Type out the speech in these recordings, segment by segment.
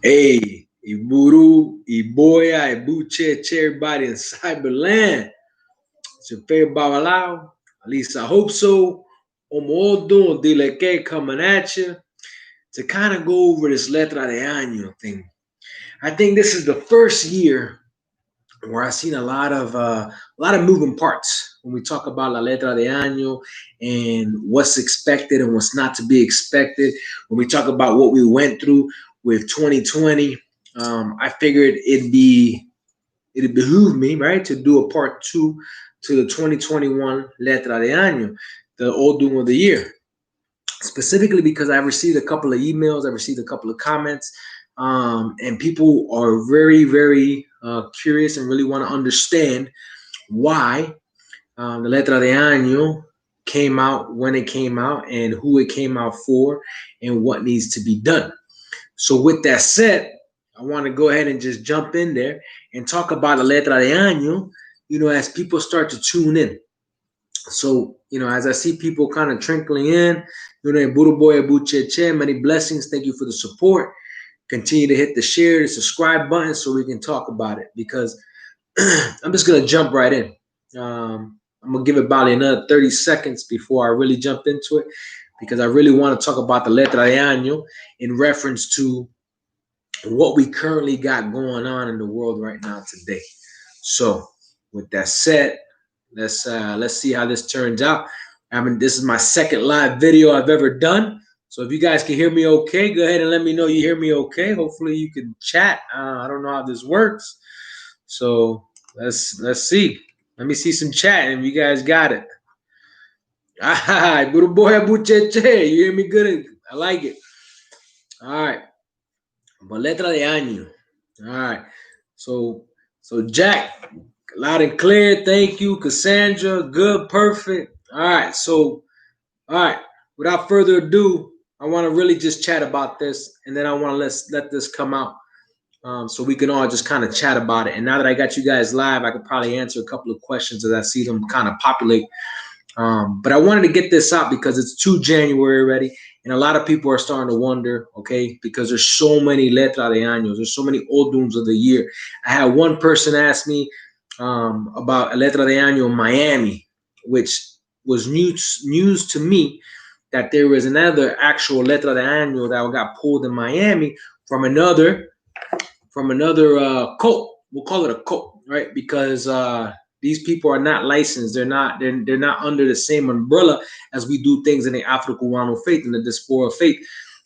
Hey, Iburu, Iboya, Ibuche, everybody in Cyberland. It's your favorite Babalao. At least I hope so. Oddun, Dileke coming at you to kind of go over this Letra de Año thing. I think this is the first year where I've seen a lot of moving parts when we talk about La Letra de Año and what's expected and what's not to be expected. When we talk about what we went through with 2020, I figured it'd behoove me, right, to do a part two to the 2021 Letra de Año, the Oddun of the year. Specifically because I've received a couple of emails, I've received a couple of comments, and people are very, very curious and really want to understand why the Letra de Año came out when it came out and who it came out for and what needs to be done. So with that said, I want to go ahead and just jump in there and talk about the Letra de Año, as people start to tune in. So, as I see people kind of trickling in, Buruboy Abucheche, many blessings. Thank you for the support. Continue to hit the share, the subscribe button so we can talk about it because I'm just going to jump right in. I'm going to give it about another 30 seconds before I really jump into it because I really want to talk about the Letra de Año in reference to what we currently got going on in the world right now today. So, with that said, let's see how this turns out. This is my second live video I've ever done. So if you guys can hear me okay, go ahead and let me know you hear me okay. Hopefully you can chat. I don't know how this works. So let's see. Let me see some chat if you guys got it. Good boy, you hear me good? I like it. All right. But letra de año. All right. So Jack, loud and clear. Thank you, Cassandra. Good, perfect. All right. So, all right. Without further ado, I want to really just chat about this, and then I want to let this come out, so we can all just kind of chat about it. And now that I got you guys live, I could probably answer a couple of questions as I see them kind of populate. But I wanted to get this out because it's 2 January already, and a lot of people are starting to wonder, okay, because there's so many letra de años, there's so many odduns of the year. I had one person ask me about a letra de año in Miami, which was news to me that there was another actual letra de año that got pulled in Miami from another cult. We'll call it a cult, right? Because these people are not licensed. They're not under the same umbrella as we do things in the Afro-Cubano faith and the diaspora faith.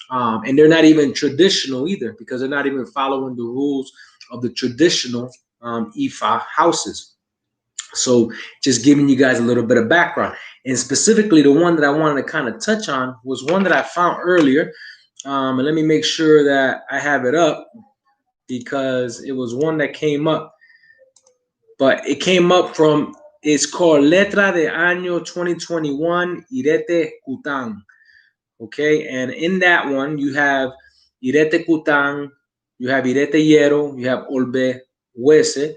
And they're not even traditional either because they're not even following the rules of the traditional Ifa houses. So just giving you guys a little bit of background. And specifically the one that I wanted to kind of touch on was one that I found earlier. And let me make sure that I have it up because it was one that came up. But it came up from, it's called Letra de Año 2021 Irete Kutang. Okay, and in that one you have Irete Kutang, you have Irete Yero, you have Olbe Huese,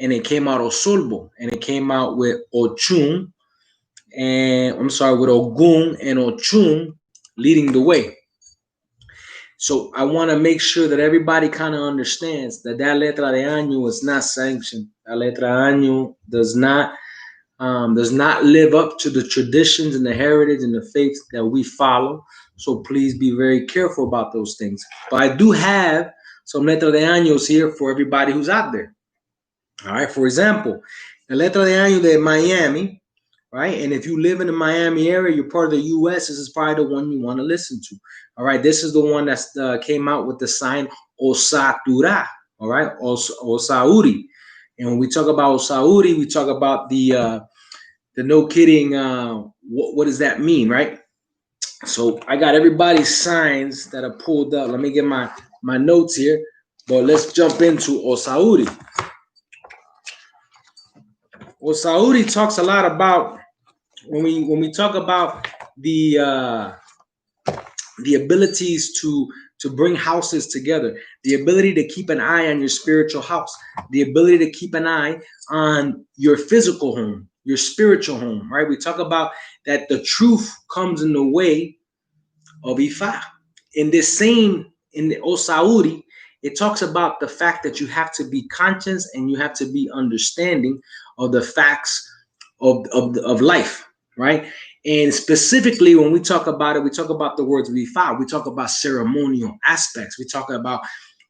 and it came out Osolbo, and it came out with Ochun, and with Ogun and Ochun leading the way. So I want to make sure that everybody kind of understands that letra de año is not sanctioned. That letra de año does not live up to the traditions and the heritage and the faith that we follow. So please be very careful about those things. But I do have some letra de años here for everybody who's out there. All right. For example, the letra de año de Miami. Right. And if you live in the Miami area, you're part of the U.S., this is probably the one you want to listen to. All right. This is the one that came out with the sign Osatura. All right. Osauri. And when we talk about Osauri, we talk about the no kidding. What does that mean? Right. So I got everybody's signs that are pulled up. Let me get my notes here. But let's jump into Osauri. Osauri talks a lot about when we talk about the abilities to bring houses together, the ability to keep an eye on your spiritual house, the ability to keep an eye on your physical home, your spiritual home, right? We talk about that the truth comes in the way of Ifa. In the Osauri, it talks about the fact that you have to be conscious and you have to be understanding of the facts of life, right? And specifically, when we talk about it, we talk about the words we file. We talk about ceremonial aspects. We talk about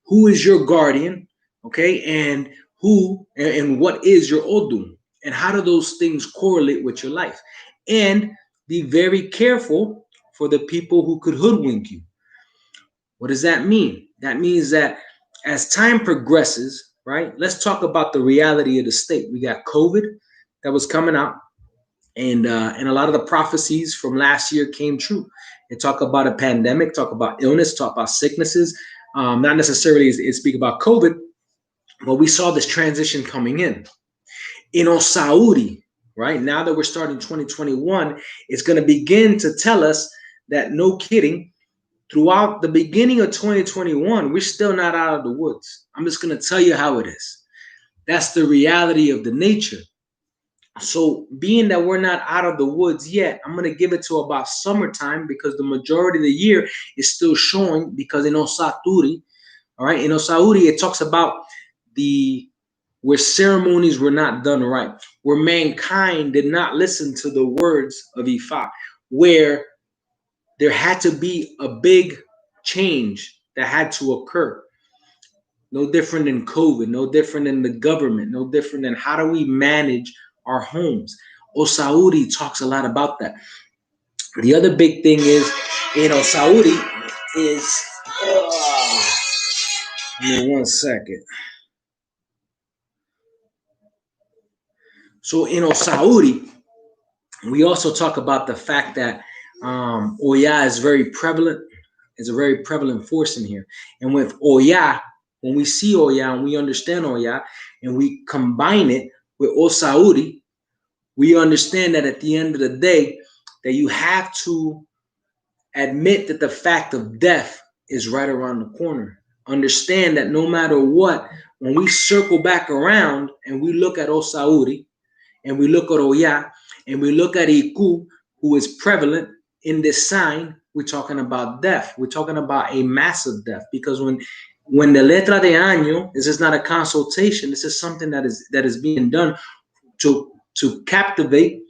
who is your guardian, okay, and who and what is your Oddun, and how do those things correlate with your life. And be very careful for the people who could hoodwink you. What does that mean? That means that as time progresses, right? Let's talk about the reality of the state. We got COVID that was coming out, and a lot of the prophecies from last year came true. They talk about a pandemic, talk about illness, talk about sicknesses. Not necessarily it speak about COVID, but we saw this transition coming in. Saudi, right? Now that we're starting 2021, it's going to begin to tell us that, no kidding, throughout the beginning of 2021, we're still not out of the woods. I'm just going to tell you how it is. That's the reality of the nature. So being that we're not out of the woods yet, I'm going to give it to about summertime, because the majority of the year is still showing, because in Osaturi, all right, in Osauri, it talks about where ceremonies were not done right, where mankind did not listen to the words of Ifa, where there had to be a big change that had to occur. No different than COVID, no different than the government, no different than how do we manage our homes. Osauri talks a lot about that. The other big thing is, Osauri is, give me 1 second. So in Osauri, we also talk about the fact that Oya is very prevalent. It's a very prevalent force in here. And with Oya, when we see Oya and we understand Oya and we combine it with Osauri, we understand that at the end of the day, that you have to admit that the fact of death is right around the corner. Understand that no matter what, when we circle back around and we look at Osauri and we look at Oya and we look at Iku, who is prevalent in this sign, we're talking about death. We're talking about a massive death, because when the letra de año, this is not a consultation. This is something that is being done to captivate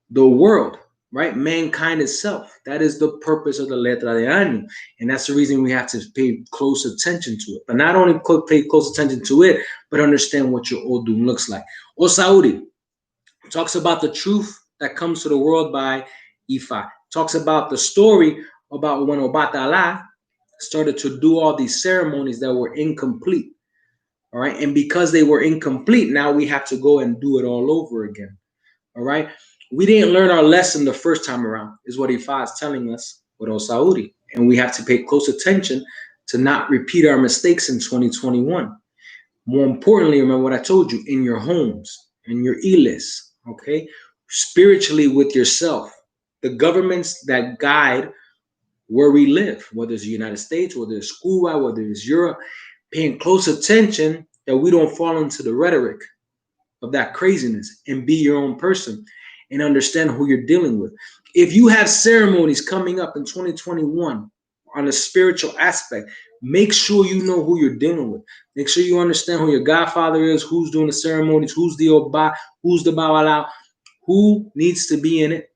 the world, right? Mankind itself. That is the purpose of the letra de año, and that's the reason we have to pay close attention to it. But not only pay close attention to it, but understand what your Oddun looks like. Osauri talks about the truth that comes to the world by Ifa. Talks about the story about when Obatala started to do all these ceremonies that were incomplete. All right. And because they were incomplete, now we have to go and do it all over again. All right. We didn't learn our lesson the first time around, is what Ifa is telling us with Osauri. And we have to pay close attention to not repeat our mistakes in 2021. More importantly, remember what I told you, in your homes, in your iles, okay? Spiritually with yourself. The governments that guide where we live, whether it's the United States, whether it's Cuba, whether it's Europe, paying close attention that we don't fall into the rhetoric of that craziness, and be your own person and understand who you're dealing with. If you have ceremonies coming up in 2021 on a spiritual aspect, make sure you know who you're dealing with. Make sure you understand who your godfather is, who's doing the ceremonies, who's the Oba, who's the Bawalao, who needs to be in it,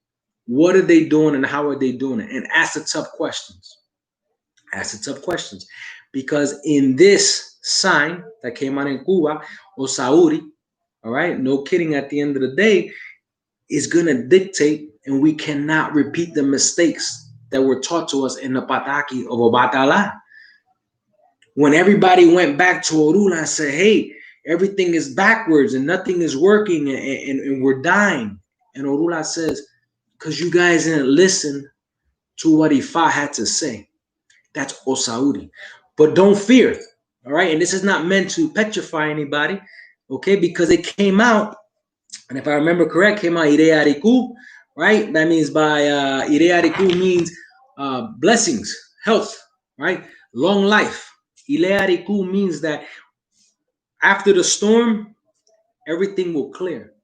what are they doing, and how are they doing it? And ask the tough questions. Ask the tough questions. Because in this sign that came out in Cuba, Osauri, all right, no kidding, at the end of the day, is going to dictate, and we cannot repeat the mistakes that were taught to us in the Pataki of Obatala. When everybody went back to Orula and said, hey, everything is backwards and nothing is working, and we're dying. And Orula says, because you guys didn't listen to what Ifa had to say. That's Osauri. But don't fear, all right? And this is not meant to petrify anybody, okay? Because it came out, and if I remember correct, came out Ireariku, right? That means by Ireariku means blessings, health, right? Long life. Ileariku means that after the storm, everything will clear.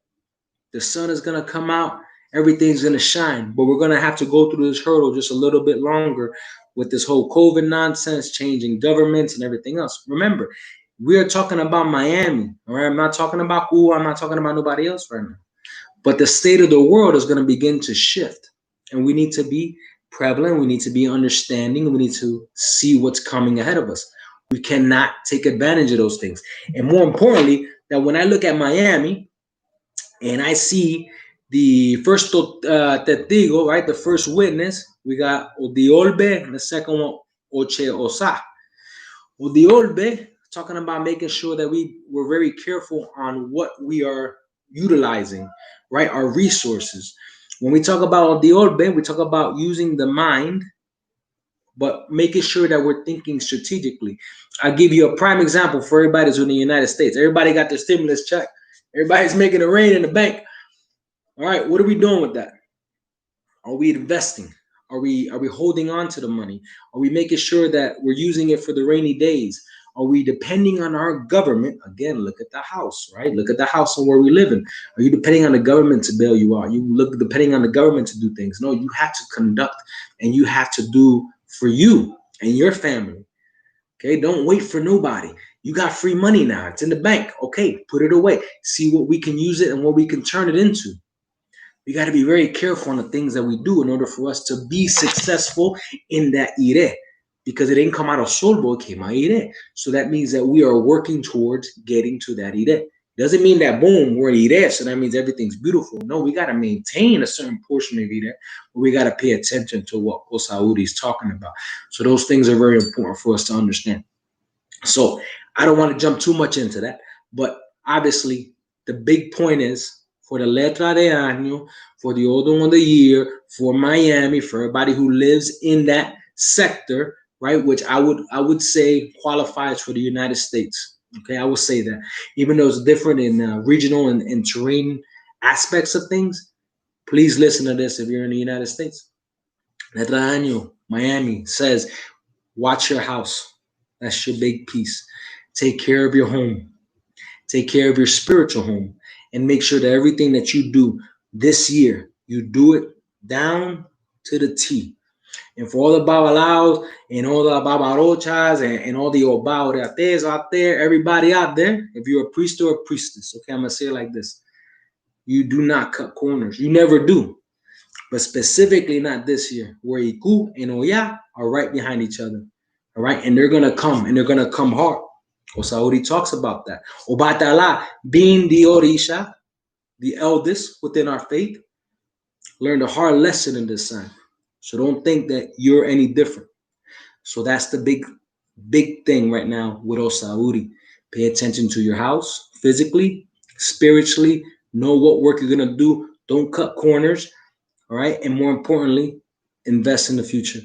The sun is going to come out everything's going to shine. But we're going to have to go through this hurdle just a little bit longer with this whole COVID nonsense, changing governments and everything else. Remember, we are talking about Miami. All right, I'm not talking about Cuba. I'm not talking about nobody else right now. But the state of the world is going to begin to shift. And we need to be prevalent. We need to be understanding. We need to see what's coming ahead of us. We cannot take advantage of those things. And more importantly, that when I look at Miami and I see the first testigo, right, the first witness, we got Odiolbe, and the second one, Oche Osa. Odiolbe, talking about making sure that we're very careful on what we are utilizing, right, our resources. When we talk about Odiolbe, we talk about using the mind, but making sure that we're thinking strategically. I'll give you a prime example for everybody that's in the United States. Everybody got their stimulus check. Everybody's making it rain in the bank. All right, what are we doing with that? Are we investing? Are we holding on to the money? Are we making sure that we're using it for the rainy days? Are we depending on our government? Again, look at the house, right? Look at the house and where we live in. Are you depending on the government to bail you out? You look depending on the government to do things. No, you have to conduct and you have to do for you and your family. Okay, don't wait for nobody. You got free money now. It's in the bank. Okay, put it away. See what we can use it and what we can turn it into. We got to be very careful on the things that we do in order for us to be successful in that ire. Because it didn't come out of solvo, it came out ire. So that means that we are working towards getting to that ire. Doesn't mean that boom, we're ire, so that means everything's beautiful. No, we got to maintain a certain portion of ire, but we got to pay attention to what Osaudi is talking about. So those things are very important for us to understand. So I don't want to jump too much into that, but obviously the big point is for the Letra de Año, for the Oddun of the year, for Miami, for everybody who lives in that sector, right? Which I would say qualifies for the United States. Okay, I would say that, even though it's different in regional and terrain aspects of things. Please listen to this if you're in the United States. Letra de Año, Miami says, watch your house. That's your big piece. Take care of your home. Take care of your spiritual home. And make sure that everything that you do this year, you do it down to the T. And for all the babalaos and all the babarochas and all the obaoreates out there, everybody out there, if you're a priest or a priestess, okay, I'm going to say it like this. You do not cut corners. You never do. But specifically not this year, where Iku and Oya are right behind each other. All right, and they're going to come, and they're going to come hard. Osaudi talks about that. Obatala, being the Orisha, the eldest within our faith, learned a hard lesson in this sign. So don't think that you're any different. So that's the big thing right now with Osaudi. Pay attention to your house, physically, spiritually. Know what work you're going to do. Don't cut corners. All right, and more importantly, invest in the future.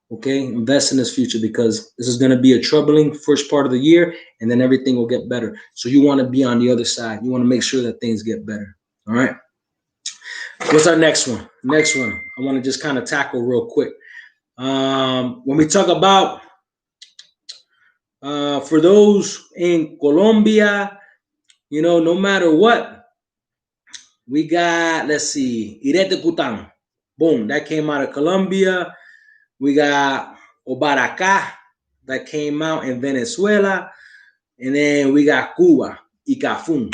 Okay, invest in this future, because this is going to be a troubling first part of the year, and then everything will get better. So you want to be on the other side. You want to make sure that things get better. All right. What's our next one? Next one, I want to just kind of tackle real quick. When we talk about, for those in Colombia, you know, no matter what, we got, let's see, Irete Cutan. Boom, that came out of Colombia. We got Obaracá, that came out in Venezuela. And then we got Cuba, Icafun.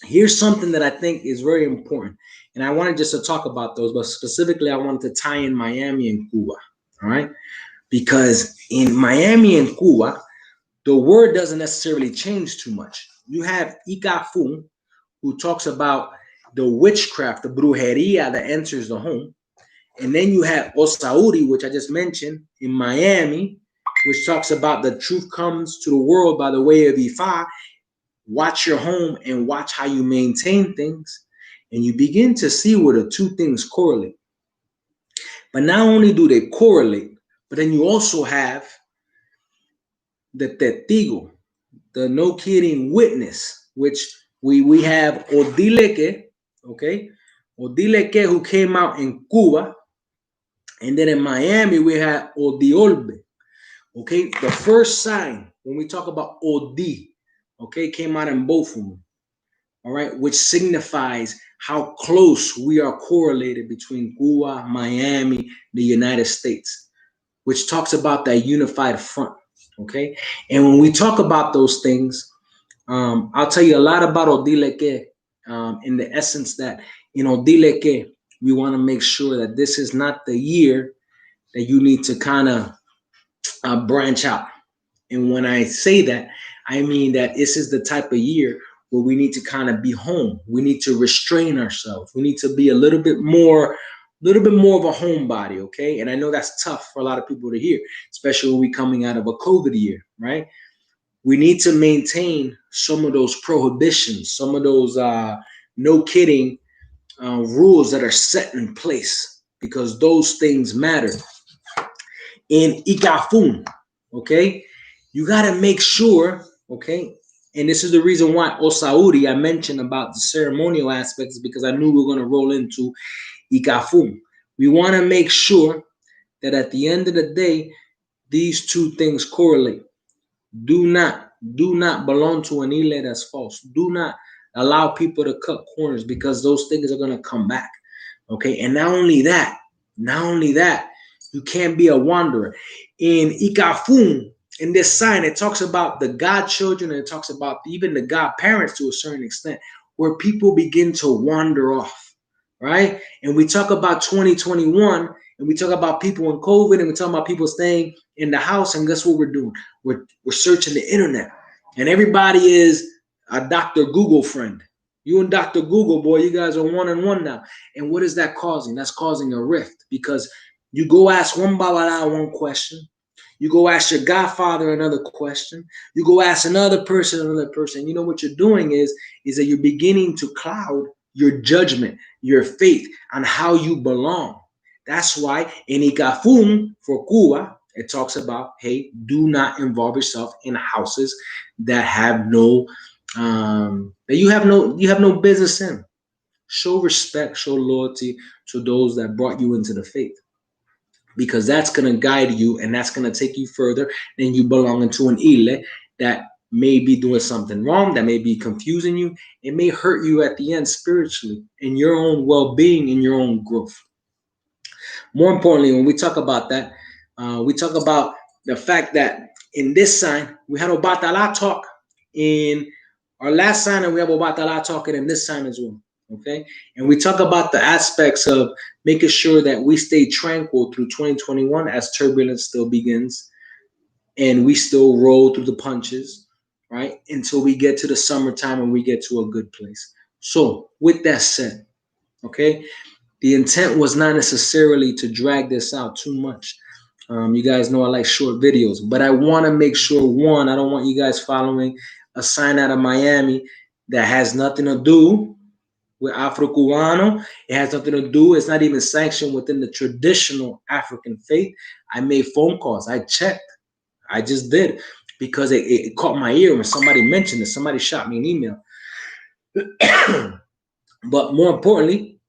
Here's something that I think is very important. And I wanted just to talk about those, but specifically I wanted to tie in Miami and Cuba. All right? Because in Miami and Cuba, the word doesn't necessarily change too much. You have Icafun, who talks about the witchcraft, the brujeria that enters the home. And then you have Osaudi, which I just mentioned, in Miami, which talks about the truth comes to the world by the way of Ifa. Watch your home and watch how you maintain things. And you begin to see where the two things correlate. But not only do they correlate, but then you also have the testigo, the no kidding witness, which we have Odileke, okay? Odileke, who came out in Cuba. And then in Miami, we have Odiolbe. Okay, the first sign when we talk about Odi, okay, came out in both of them. all right, which signifies how close we are correlated between Cuba, Miami, the United States, which talks about that unified front, okay? And when we talk about those things, I'll tell you a lot about Odileke, in the essence that in Odileke, we want to make sure that this is not the year that you need to kind of branch out. And when I say that, I mean that this is the type of year where we need to kind of be home. We need to restrain ourselves. We need to be a little bit more of a homebody, okay? And I know that's tough for a lot of people to hear, especially when we're coming out of a COVID year, right? We need to maintain some of those prohibitions, some of those no kidding rules that are set in place because those things matter. In Ikafun, okay, you got to make sure, okay, and this is the reason why Osauri I mentioned about the ceremonial aspects because I knew we were going to roll into Ikafun. We want to make sure that at the end of the day, these two things correlate. Do not belong to an ile that's false. Do not allow people to cut corners because those things are going to come back. Okay, and not only that, you can't be a wanderer. In Ikafun, in this sign, it talks about the godchildren and it talks about even the godparents to a certain extent, where people begin to wander off, right? And we talk about 2021 and we talk about people in COVID and we talk about people staying in the house. And guess what we're doing? We're searching the internet. And everybody is a Dr. Google friend. You and Dr. Google, boy, you guys are one on one now. And what is that causing? That's causing a rift because you go ask one Babala one question. You go ask your godfather another question. You go ask another person another person. You know what you're doing is that you're beginning to cloud your judgment, your faith on how you belong. That's why in Ikafun for Cuba, it talks about, hey, do not involve yourself in houses that have no that you have no business in. Show respect, show loyalty to those that brought you into the faith, because that's going to guide you and that's going to take you further than you belonging to an ile that may be doing something wrong, that may be confusing you. It may hurt you at the end spiritually in your own well-being, in your own growth. More importantly, when we talk about that, we talk about the fact that in this sign, we had Obatala talk in our last sign, and we have Obatala talking in this sign as well. Okay. And we talk about the aspects of making sure that we stay tranquil through 2021 as turbulence still begins and we still roll through the punches, right? Until we get to the summertime and we get to a good place. So, with that said, okay, the intent was not necessarily to drag this out too much. You guys know I like short videos, but I want to make sure, one, I don't want you guys following a sign out of Miami that has nothing to do with Afro-Cubano. It has nothing to do, it's not even sanctioned within the traditional African faith. I made phone calls, I checked, I just did, because it caught my ear when somebody mentioned it. Somebody shot me an email. But more importantly,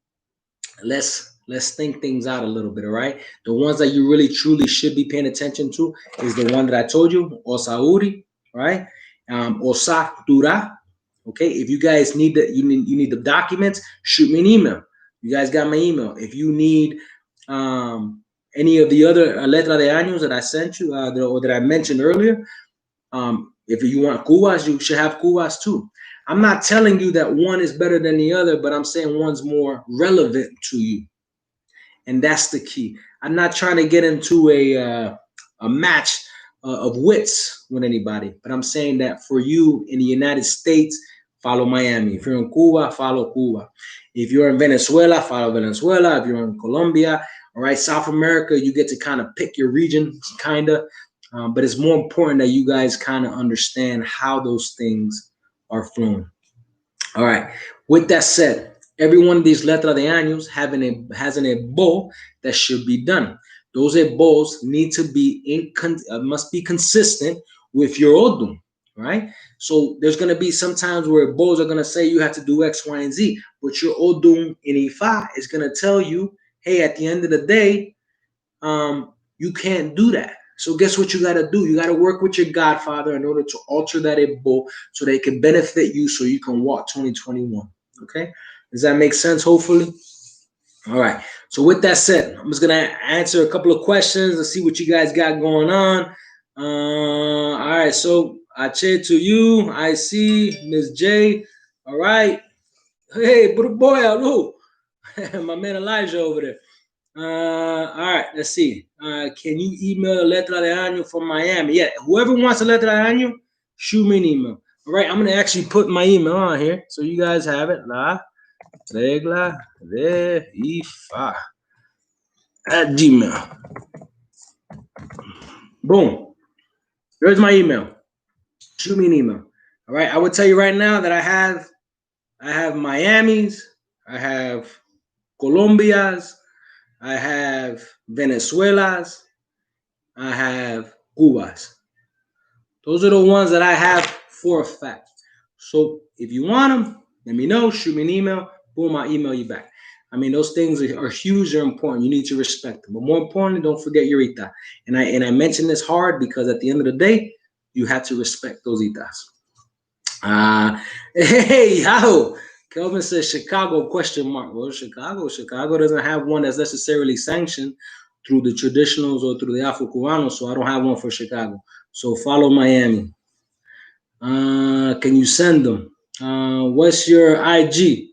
let's think things out a little bit, all right? The ones that you really truly should be paying attention to is the one that I told you, Osauri, right? Osatura. Okay, if you guys need you need the documents, shoot me an email. You guys got my email. If you need any of the other letra de años that I sent you or that I mentioned earlier, if you want cubas, you should have cubas too. I'm not telling you that one is better than the other, but I'm saying one's more relevant to you, and that's the key. I'm not trying to get into a match of wits with anybody, but I'm saying that for you in the United States, follow Miami. If you're in Cuba, follow Cuba. If you're in Venezuela, follow Venezuela. If you're in Colombia, all right, South America, you get to kind of pick your region, kind of. But it's more important that you guys kind of understand how those things are flowing. All right. With that said, every one of these letra de años has an ebo that should be done. Those ebos need to be must be consistent with your Oddun, right? So there's going to be some times where ebos are going to say you have to do X, Y, and Z, but your Oddun in Ifa is going to tell you, hey, at the end of the day, you can't do that. So guess what you got to do? You got to work with your Godfather in order to alter that ebo so they can benefit you so you can walk 2021. Okay? Does that make sense, hopefully? All right. So with that said, I'm just going to answer a couple of questions and see what you guys got going on. All right. So I cheer to you. I see Miss J. All right. Hey, boy, hello. My man Elijah over there. All right, let's see. Can you email a letra de año from Miami? Yeah, whoever wants a letra de año, shoot me an email. All right, I'm gonna actually put my email on here so you guys have it. La regla de ifa at Gmail. Boom. There's my email. Shoot me an email. All right, I will tell you right now that I have Miami's, I have Colombia's, I have Venezuela's, I have Cuba's. Those are the ones that I have for a fact. So if you want them, let me know. Shoot me an email. Boom, I'll email you back. I mean, those things are huge. They're important. You need to respect them. But more importantly, don't forget your ita. And I mention this hard because at the end of the day, you have to respect those itas. Hey, how? Kelvin says Chicago question mark. Well, Chicago doesn't have one that's necessarily sanctioned through the traditionals or through the Afro Cubanos, so I don't have one for Chicago. So follow Miami. Can you send them? What's your IG?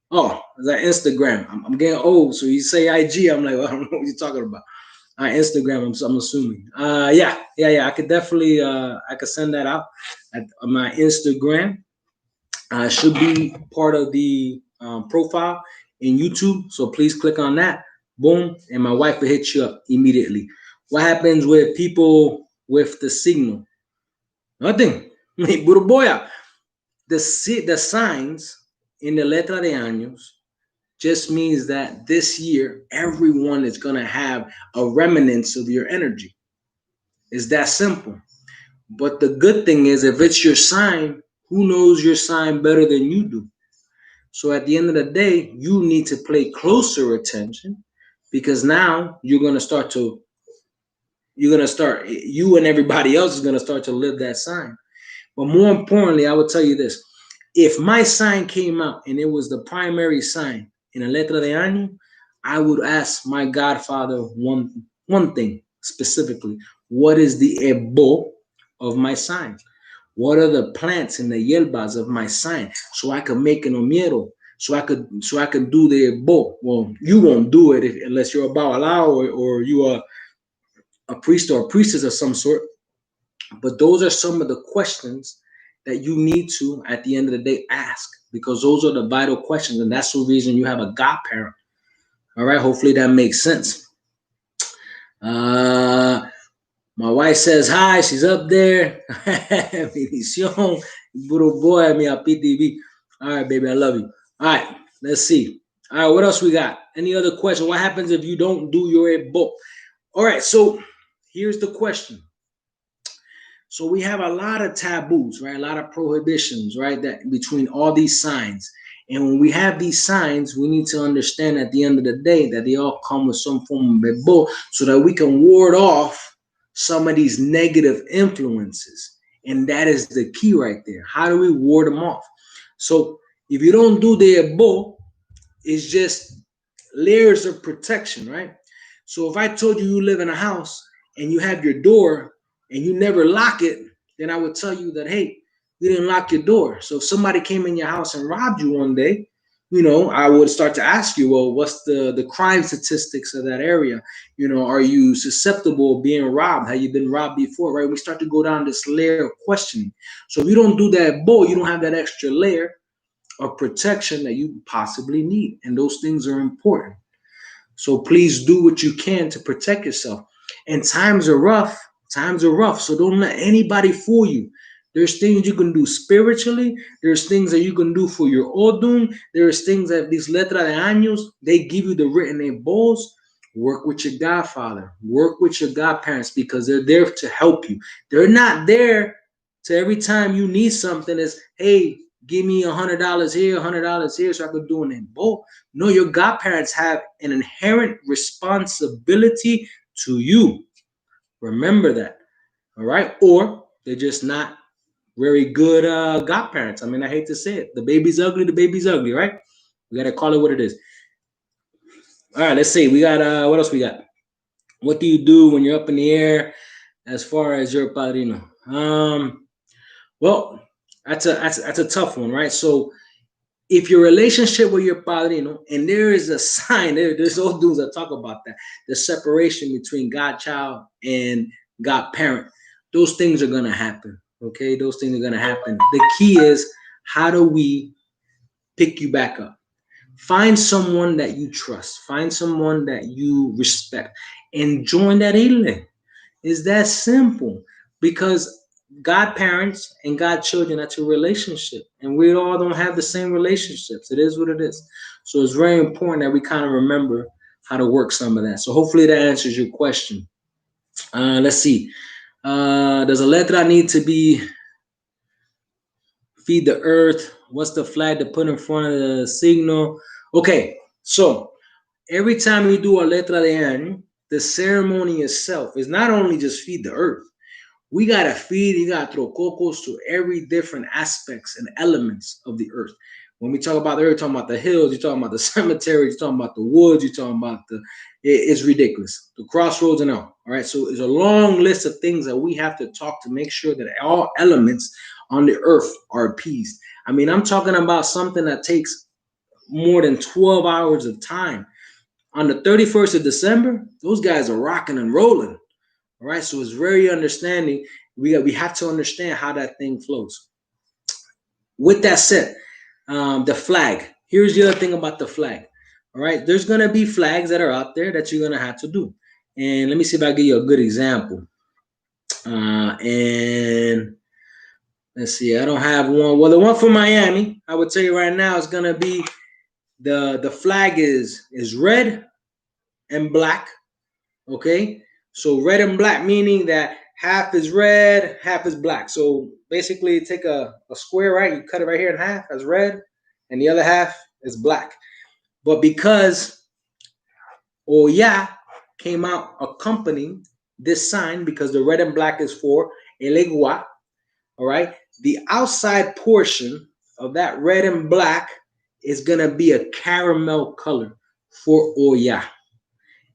Oh, is that Instagram? I'm getting old, so you say IG, I'm like, well, I don't know what you're talking about. Instagram, I'm assuming. Yeah. I could definitely, I could send that out at my Instagram. Should be part of the profile in YouTube. So please click on that. Boom, and my wife will hit you up immediately. What happens with people with the signal? Nothing. Buruboya. The signs in the letra de años just means that this year everyone is going to have a remnants of your energy. It's that simple. But the good thing is, if it's your sign, who knows your sign better than you do? So at the end of the day, you need to pay closer attention because now you and everybody else is going to start to live that sign. But more importantly, I would tell you this. If my sign came out and it was the primary sign in a letra de año, I would ask my Godfather one thing specifically. What is the ebo of my sign? What are the plants and the hierbas of my sign? So I could make an omiero. So I could do the ebo. Well, you won't do it unless you're a babalao or you are a priest or a priestess of some sort. But those are some of the questions that you need to, at the end of the day, ask, because those are the vital questions. And that's the reason you have a godparent. All right. Hopefully that makes sense. My wife says hi. She's up there. Little boy, mi PTV. All right, baby. I love you. All right. Let's see. All right. What else we got? Any other question? What happens if you don't do your ebo? All right. So here's the question. So we have a lot of taboos, right? A lot of prohibitions, right? That between all these signs. And when we have these signs, we need to understand at the end of the day that they all come with some form of bebo so that we can ward off some of these negative influences. And that is the key right there. How do we ward them off? So if you don't do the ebo, it's just layers of protection, right? So if I told you live in a house and you have your door and you never lock it, then I would tell you that, hey, you didn't lock your door. So if somebody came in your house and robbed you one day, I would start to ask you, well, what's the crime statistics of that area? Are you susceptible of being robbed? Have you been robbed before, right? We start to go down this layer of questioning. So if you don't do that, you don't have that extra layer of protection that you possibly need. And those things are important. So please do what you can to protect yourself. And times are rough. So don't let anybody fool you. There's things you can do spiritually. There's things that you can do for your Oddun. There's things that these letra de años, they give you the written ebos. Work with your godfather. Work with your godparents because they're there to help you. They're not there to every time you need something is, hey, give me $100 here, $100 here so I could do an ebo. No, your godparents have an inherent responsibility to you. Remember that. All right. Or they're just not very good godparents. I mean, I hate to say it. The baby's ugly, right? We gotta call it what it is. All right, let's see. We got what else we got? What do you do when you're up in the air as far as your padrino? Well, that's a tough one, right? So if your relationship with your padrino, and there is a sign, there's old dudes that talk about that, the separation between godchild and godparent, those things are gonna happen. Okay, those things are gonna happen. The key is, how do we pick you back up? Find someone that you trust, find someone that you respect, and join that isle. It's that simple. Because godparents and godchildren, that's a relationship. And we all don't have the same relationships. It is what it is. So it's very important that we kind of remember how to work some of that. So hopefully that answers your question. Let's see. Does a letra need to be feed the earth? What's the flag to put in front of the signal? Okay, so every time we do a letra de año, the ceremony itself is not only just feed the earth. We gotta feed, you gotta throw cocos to every different aspects and elements of the earth. When we talk about the earth, you're talking about the hills, you're talking about the cemetery, you're talking about the woods, you're talking about it's ridiculous. The crossroads and all. All right. So it's a long list of things that we have to talk to make sure that all elements on the earth are appeased. I mean, I'm talking about something that takes more than 12 hours of time. On the 31st of December, those guys are rocking and rolling. All right, so it's very understanding. We have to understand how that thing flows. With that said, the flag. Here's the other thing about the flag. All right, there's gonna be flags that are out there that you're gonna have to do. And let me see if I give you a good example. And let's see, I don't have one. Well, the one for Miami, I would tell you right now, is gonna be the flag is red and black. Okay, so red and black, meaning that half is red, half is black. So basically, take a square, right? You cut it right here in half as red, and the other half is black. But because Oya came out accompanying this sign, because the red and black is for Elegua, all right? The outside portion of that red and black is going to be a caramel color for Oya.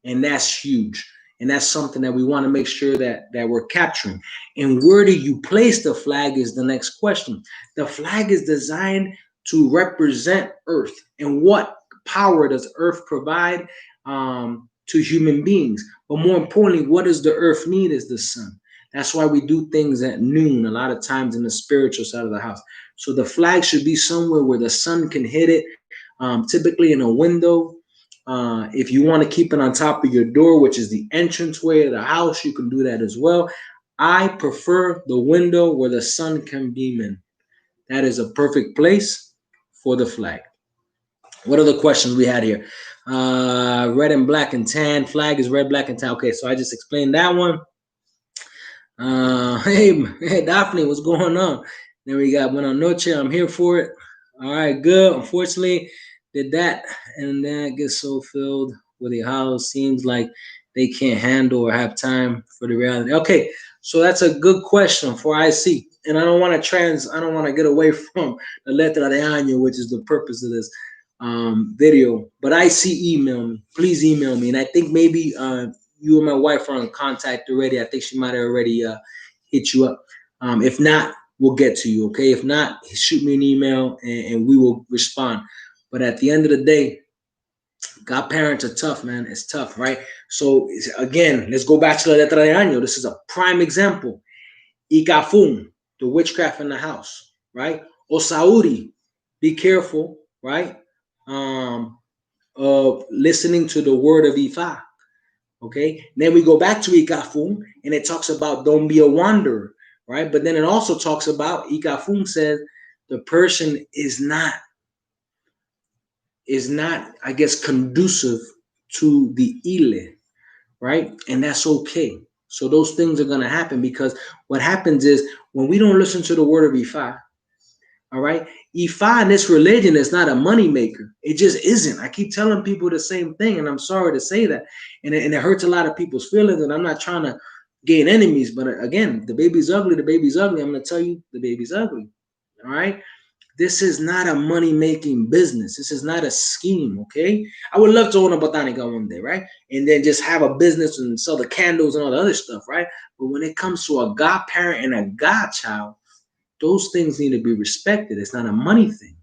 And that's huge. And that's something that we want to make sure that we're capturing. And where do you place the flag is the next question. The flag is designed to represent Earth. And what power does Earth provide to human beings? But more importantly, what does the Earth need is the sun. That's why we do things at noon a lot of times in the spiritual side of the house. So the flag should be somewhere where the sun can hit it, typically in a window. If you want to keep it on top of your door, which is the entranceway of the house, you can do that as well. I prefer the window where the sun can beam in. That is a perfect place for the flag. What are the questions we had here? Red and black and tan. Flag is red, black, and tan. Okay, so I just explained that one. Hey, Daphne, what's going on? Then we got Buenas noches. I'm here for it. All right, good. Unfortunately, did that, and then it gets so filled with the house. Seems like they can't handle or have time for the reality. Okay, so that's a good question for IC. And I don't want to get away from the letra de año, which is the purpose of this video. But IC, email me. Please email me. And I think maybe you and my wife are in contact already. I think she might have already hit you up. If not, we'll get to you, okay? If not, shoot me an email and we will respond. But at the end of the day, godparents are tough, man. It's tough, right? So again, let's go back to the letra de año. This is a prime example. Ikafun, the witchcraft in the house, right? Osauri, be careful, right? Of listening to the word of Ifa. Okay, then we go back to Ikafun, and it talks about don't be a wanderer, right? But then it also talks about Ikafun says the person is not, I guess, conducive to the ile, right? And that's okay. So those things are gonna happen because what happens is when we don't listen to the word of Ifa, all right, Ifa in this religion is not a money maker. It just isn't. I keep telling people the same thing, and I'm sorry to say that, and it hurts a lot of people's feelings. And I'm not trying to gain enemies. But again, the baby's ugly. The baby's ugly. I'm gonna tell you, the baby's ugly. All right. This is not a money-making business. This is not a scheme, okay? I would love to own a botanica one day, right? And then just have a business and sell the candles and all the other stuff, right? But when it comes to a godparent and a godchild, those things need to be respected. It's not a money thing.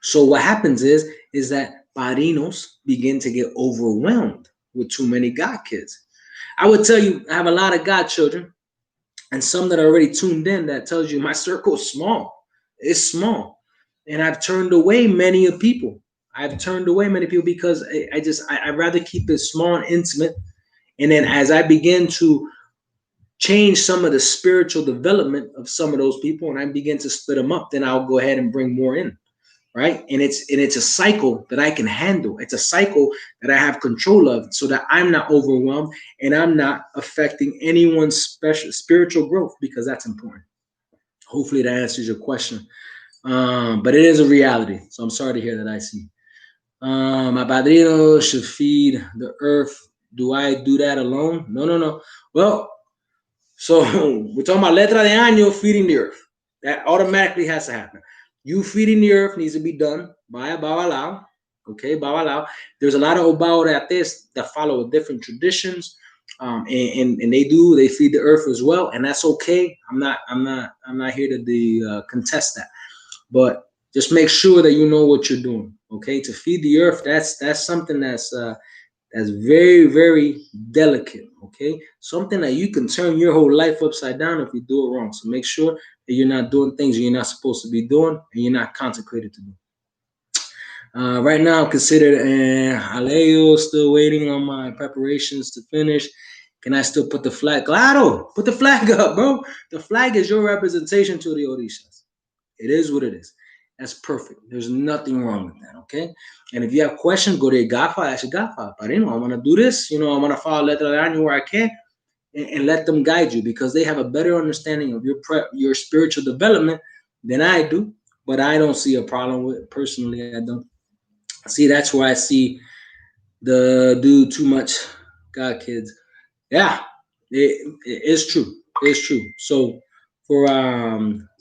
So what happens is that padrinos begin to get overwhelmed with too many god kids. I would tell you, I have a lot of godchildren and some that are already tuned in that tells you my circle is small. It's small. And I've turned away many of people. I've turned away many people because I'd rather keep it small and intimate. And then as I begin to change some of the spiritual development of some of those people and I begin to split them up, then I'll go ahead and bring more in. Right. And it's a cycle that I can handle. It's a cycle that I have control of so that I'm not overwhelmed and I'm not affecting anyone's special spiritual growth because that's important. Hopefully that answers your question. But it is a reality. So I'm sorry to hear that, I see. My padrino should feed the earth. Do I do that alone? No, no, no. Well, so we're talking about letra de año, feeding the earth. That automatically has to happen. You feeding the earth needs to be done by a babalao. Okay, babalao. There's a lot of obaoreates that follow different traditions, and they feed the earth as well, and that's okay. I'm not here to contest that, but just make sure that you know what you're doing. Okay, to feed the earth, that's something that's very, very delicate, okay? Something that you can turn your whole life upside down if you do it wrong. So make sure that you're not doing things you're not supposed to be doing and you're not consecrated to do. Right now, I'm considered Aleo, still waiting on my preparations to finish. Can I still put the flag? Claro, put the flag up, bro. The flag is your representation to the Orishas. It is what it is. That's perfect. There's nothing wrong with that, okay? And if you have questions, go to your Godfather, ask your Godfather. Padrino, I want to do this. I want to follow Letra de Año where I can and let them guide you because they have a better understanding of your spiritual development than I do. But I don't see a problem with it. Personally, I don't. See, that's where I see the do too much God kids. Yeah, it's true. It's true. So for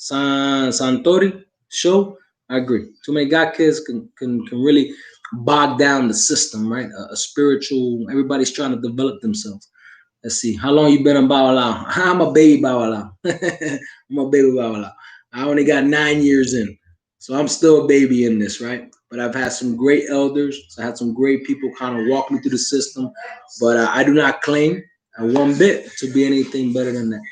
Santori show, I agree. Too many God kids can really bog down the system, right? A spiritual. Everybody's trying to develop themselves. Let's see. How long you been on Bawalao? I'm a baby Bawalao. I'm a baby Bawalao. I only got 9 years in, so I'm still a baby in this, right? But I've had some great elders. So I had some great people kind of walk me through the system. But I do not claim one bit to be anything better than that.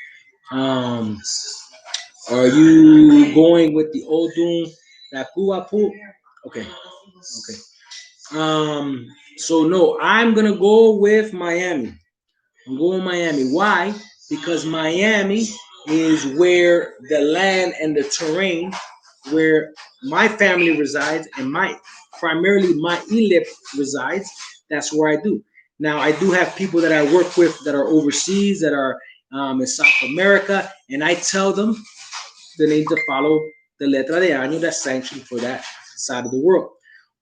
Are you going with the Oddun Nakuapu? Okay. Okay. So no, I'm gonna go with Miami. I'm going Miami. Why? Because Miami is where the land and the terrain where my family resides and primarily my Ilip resides. That's where I do. Now I do have people that I work with that are overseas, that are in South America, and I tell them they need to follow the letra de año that's sanctioned for that side of the world.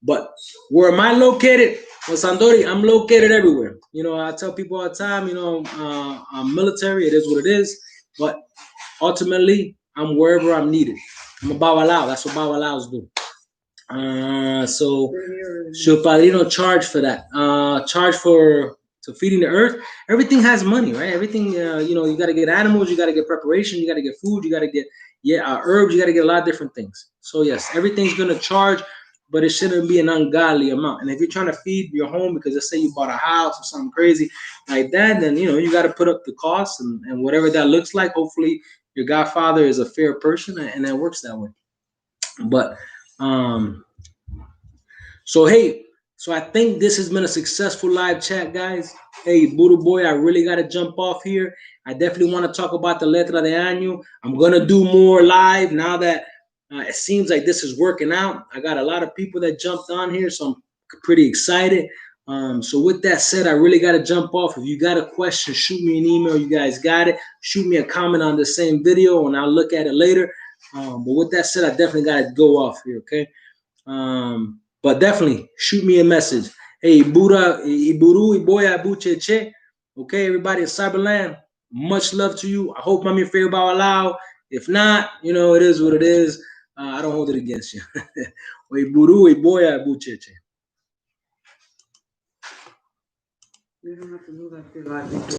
But where am I located? Well, Sandori, I'm located everywhere. I tell people all the time, I'm military. It is what it is. But ultimately, I'm wherever I'm needed. I'm a Bawalao. That's what Bawalaos do. So should Padrino charge for that? Charge for feeding the earth? Everything has money, right? Everything, you got to get animals, you got to get preparation, you got to get food, you got to get herbs, you got to get a lot of different things. So yes, everything's gonna charge, but it shouldn't be an ungodly amount. And if you're trying to feed your home because let's say you bought a house or something crazy like that, then you got to put up the cost and whatever that looks like. Hopefully, your godfather is a fair person and that works that way. But so hey, so I think this has been a successful live chat, guys. Hey, Buddha boy, I really got to jump off here. I definitely want to talk about the letra de año. I'm gonna do more live now that it seems like this is working out. I got a lot of people that jumped on here, so I'm pretty excited. So with that said, I really got to jump off. If you got a question, shoot me an email. You guys got it. Shoot me a comment on the same video, and I'll look at it later. But with that said, I definitely got to go off here, okay? But definitely shoot me a message. Hey, Buddha, Iburu, Iboya, Bucheche. Okay, everybody at Cyberland, much love to you. I hope Mami Fair Bow Allow. If not, you know, it is what it is. I don't hold it against you. We buru, we boya, bucheche.